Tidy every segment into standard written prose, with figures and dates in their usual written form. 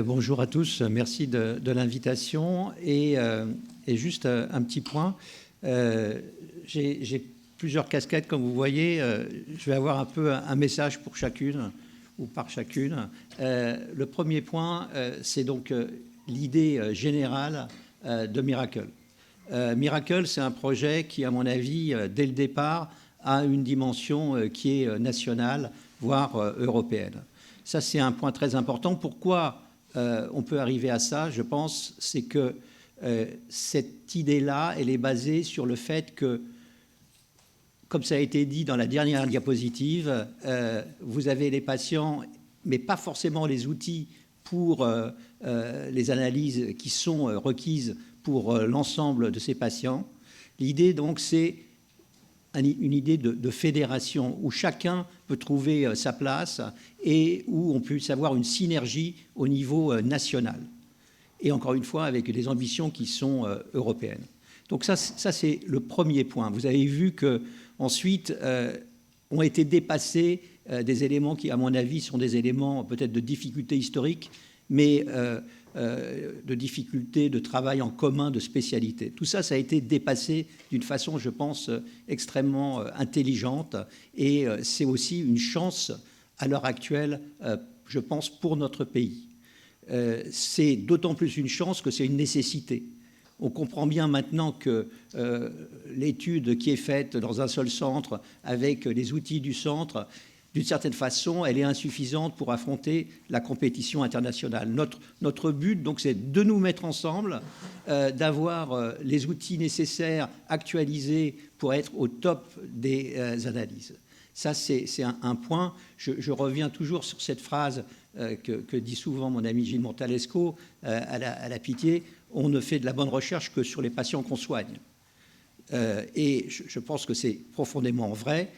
Bonjour à tous, merci de l'invitation. Et juste un petit point, j'ai plusieurs casquettes, comme vous voyez. Je vais avoir un peu un message pour chacune ou par chacune. Le premier point, c'est donc l'idée générale de Miracle. Miracle, c'est un projet qui, à mon avis, dès le départ, a une dimension qui est nationale, voire européenne. Ça, c'est un point très important. Pourquoi on peut arriver à ça, je pense, c'est que cette idée-là, elle est basée sur le fait que, comme ça a été dit dans la dernière diapositive, vous avez les patients, mais pas forcément les outils pour les analyses qui sont requises pour l'ensemble de ces patients. L'idée, donc, c'est une idée de fédération où chacun peut trouver sa place et où on peut avoir une synergie au niveau national. Et encore une fois, avec des ambitions qui sont européennes. Donc ça c'est le premier point. Vous avez vu qu'ensuite ont été dépassés des éléments qui, à mon avis, sont des éléments peut-être de difficulté historique, mais de difficultés de travail en commun, de spécialité. Tout ça, ça a été dépassé d'une façon, je pense, extrêmement intelligente. Et c'est aussi une chance à l'heure actuelle, je pense, pour notre pays. C'est d'autant plus une chance que c'est une nécessité. On comprend bien maintenant que l'étude qui est faite dans un seul centre, avec les outils du centre, d'une certaine façon, elle est insuffisante pour affronter la compétition internationale. Notre but, donc, c'est de nous mettre ensemble, d'avoir les outils nécessaires actualisés pour être au top des analyses. Ça, c'est un point. Je reviens toujours sur cette phrase que dit souvent mon ami Gilles Montalesco à la Pitié. On ne fait de la bonne recherche que sur les patients qu'on soigne. Et je pense que c'est profondément vrai.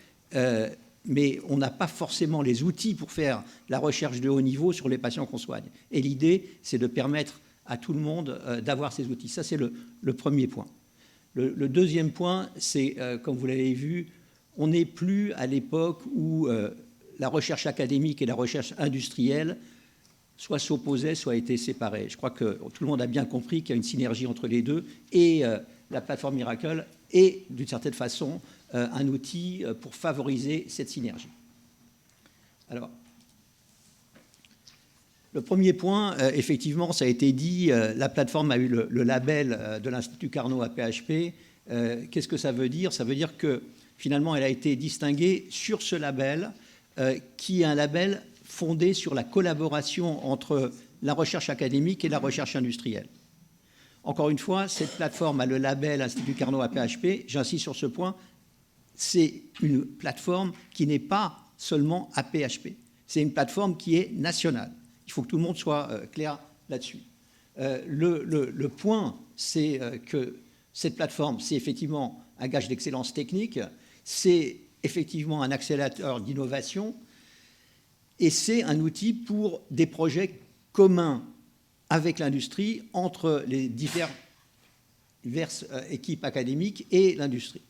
Mais on n'a pas forcément les outils pour faire la recherche de haut niveau sur les patients qu'on soigne. Et l'idée, c'est de permettre à tout le monde d'avoir ces outils. Ça, c'est le premier point. Le deuxième point, c'est, comme vous l'avez vu, on n'est plus à l'époque où la recherche académique et la recherche industrielle soit s'opposaient, soit étaient séparées. Je crois que tout le monde a bien compris qu'il y a une synergie entre les deux. Et la plateforme Miracle est, d'une certaine façon, un outil pour favoriser cette synergie. Alors, le premier point, effectivement, ça a été dit, la plateforme a eu le label de l'Institut Carnot à PHP. Qu'est-ce que ça veut dire? Ça veut dire que, finalement, elle a été distinguée sur ce label, qui est un label fondé sur la collaboration entre la recherche académique et la recherche industrielle. Encore une fois, cette plateforme a le label Institut Carnot à PHP. J'insiste sur ce point. C'est une plateforme qui n'est pas seulement à PHP. C'est une plateforme qui est nationale. Il faut que tout le monde soit clair là-dessus. Le point, c'est que cette plateforme, c'est effectivement un gage d'excellence technique, c'est effectivement un accélérateur d'innovation et c'est un outil pour des projets communs avec l'industrie entre les diverses équipes académiques et l'industrie.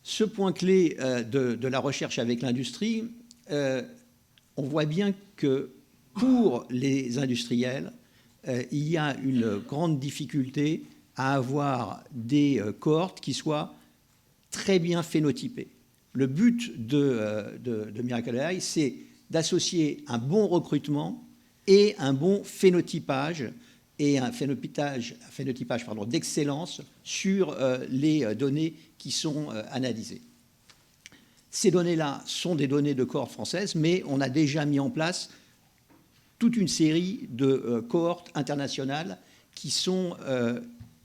Ce point clé de la recherche avec l'industrie, on voit bien que pour les industriels, il y a une grande difficulté à avoir des cohortes qui soient très bien phénotypées. Le but de Miracle AI, c'est d'associer un bon recrutement et un bon phénotypage et un phénotypage d'excellence sur les données qui sont analysées. Ces données-là sont des données de cohortes françaises, mais on a déjà mis en place toute une série de cohortes internationales qui sont,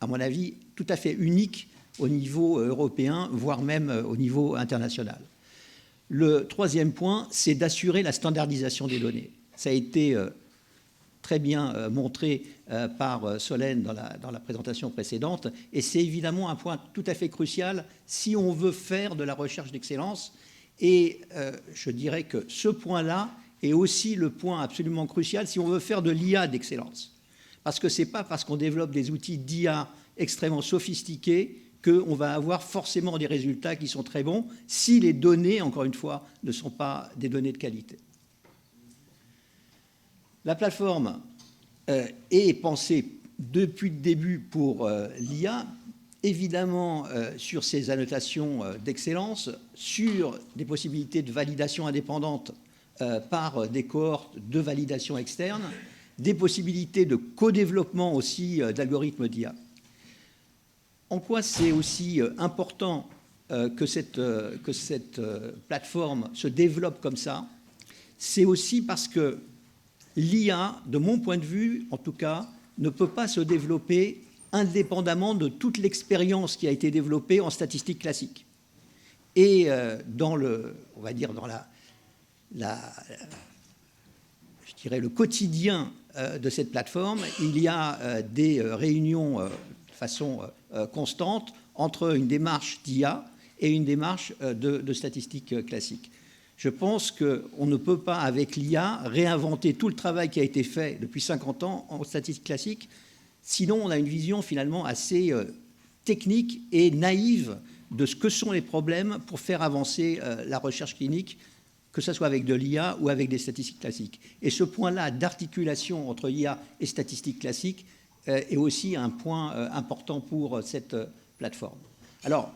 à mon avis, tout à fait uniques au niveau européen, voire même au niveau international. Le troisième point, c'est d'assurer la standardisation des données. Ça a été très bien montré par Solène dans la présentation précédente, et c'est évidemment un point tout à fait crucial si on veut faire de la recherche d'excellence, et je dirais que ce point-là est aussi le point absolument crucial si on veut faire de l'IA d'excellence. Parce que ce n'est pas parce qu'on développe des outils d'IA extrêmement sophistiqués qu'on va avoir forcément des résultats qui sont très bons si les données, encore une fois, ne sont pas des données de qualité. La plateforme est pensée depuis le début pour l'IA, évidemment sur ses annotations d'excellence, sur des possibilités de validation indépendante par des cohortes de validation externe, des possibilités de co-développement aussi d'algorithmes d'IA. En quoi c'est aussi important que cette plateforme se développe comme ça? C'est aussi parce que l'IA, de mon point de vue en tout cas, ne peut pas se développer indépendamment de toute l'expérience qui a été développée en statistique classique. Et dans le, on va dire, dans je dirais le quotidien de cette plateforme, il y a des réunions de façon constante entre une démarche d'IA et une démarche de statistique classique. Je pense qu'on ne peut pas, avec l'IA, réinventer tout le travail qui a été fait depuis 50 ans en statistique classique, sinon on a une vision finalement assez technique et naïve de ce que sont les problèmes pour faire avancer la recherche clinique, que ce soit avec de l'IA ou avec des statistiques classiques. Et ce point-là d'articulation entre IA et statistiques classiques est aussi un point important pour cette plateforme. Alors,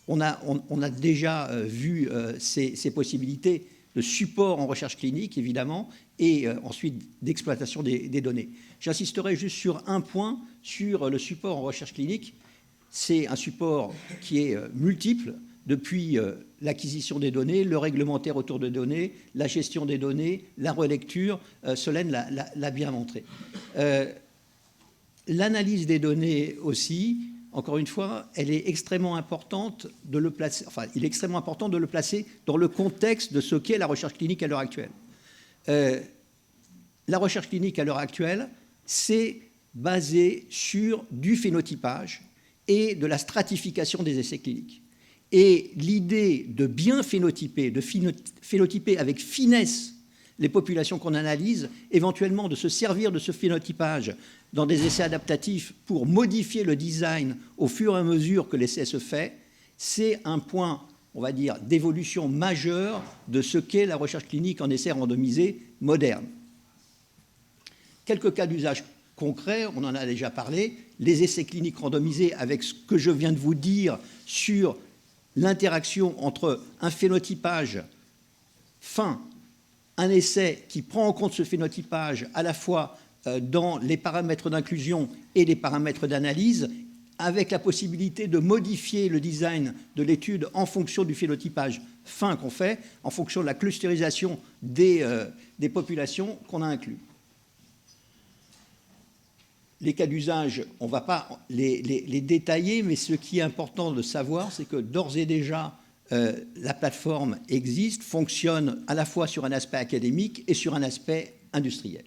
on a déjà vu ces possibilités de support en recherche clinique, évidemment, et ensuite d'exploitation des données. J'insisterai juste sur un point, sur le support en recherche clinique. C'est un support qui est multiple, depuis l'acquisition des données, le réglementaire autour des données, la gestion des données, la relecture. Solène l'a bien montré. L'analyse des données aussi, encore une fois, elle est extrêmement importante de le placer, enfin, il est extrêmement important de le placer dans le contexte de ce qu'est la recherche clinique à l'heure actuelle. La recherche clinique à l'heure actuelle, c'est basé sur du phénotypage et de la stratification des essais cliniques. Et l'idée de bien phénotyper, de phénotyper avec finesse les populations qu'on analyse, éventuellement de se servir de ce phénotypage dans des essais adaptatifs pour modifier le design au fur et à mesure que l'essai se fait, c'est un point, on va dire, d'évolution majeure de ce qu'est la recherche clinique en essais randomisés moderne. Quelques cas d'usage concrets, on en a déjà parlé, les essais cliniques randomisés avec ce que je viens de vous dire sur l'interaction entre un phénotypage fin, un essai qui prend en compte ce phénotypage à la fois dans les paramètres d'inclusion et les paramètres d'analyse, avec la possibilité de modifier le design de l'étude en fonction du phénotypage fin qu'on fait, en fonction de la clusterisation des populations qu'on a inclus. Les cas d'usage, on ne va pas les détailler, mais ce qui est important de savoir, c'est que d'ores et déjà, la plateforme existe, fonctionne à la fois sur un aspect académique et sur un aspect industriel.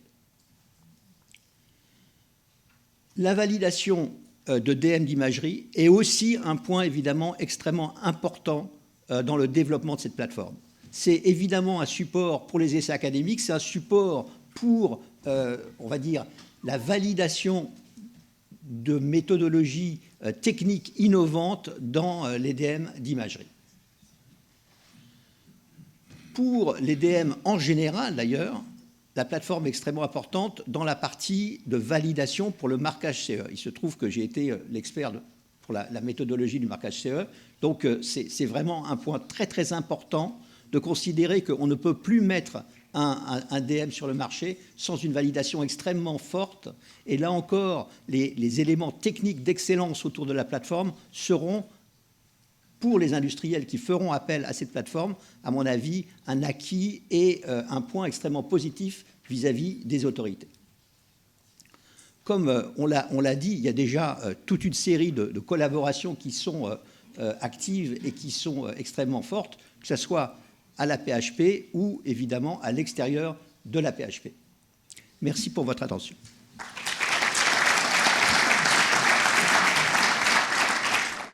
La validation de DM d'imagerie est aussi un point évidemment extrêmement important dans le développement de cette plateforme. C'est évidemment un support pour les essais académiques, c'est un support pour, on va dire, la validation de méthodologies techniques innovantes dans les DM d'imagerie. Pour les DM en général, d'ailleurs, la plateforme est extrêmement importante dans la partie de validation pour le marquage CE. Il se trouve que j'ai été l'expert pour la méthodologie du marquage CE, donc c'est vraiment un point très très important de considérer qu'on ne peut plus mettre un DM sur le marché sans une validation extrêmement forte. Et là encore, les éléments techniques d'excellence autour de la plateforme seront, pour les industriels qui feront appel à cette plateforme, à mon avis, un acquis et un point extrêmement positif vis-à-vis des autorités. Comme on l'a dit, il y a déjà toute une série de collaborations qui sont actives et qui sont extrêmement fortes, que ce soit à la PHP ou évidemment à l'extérieur de la PHP. Merci pour votre attention.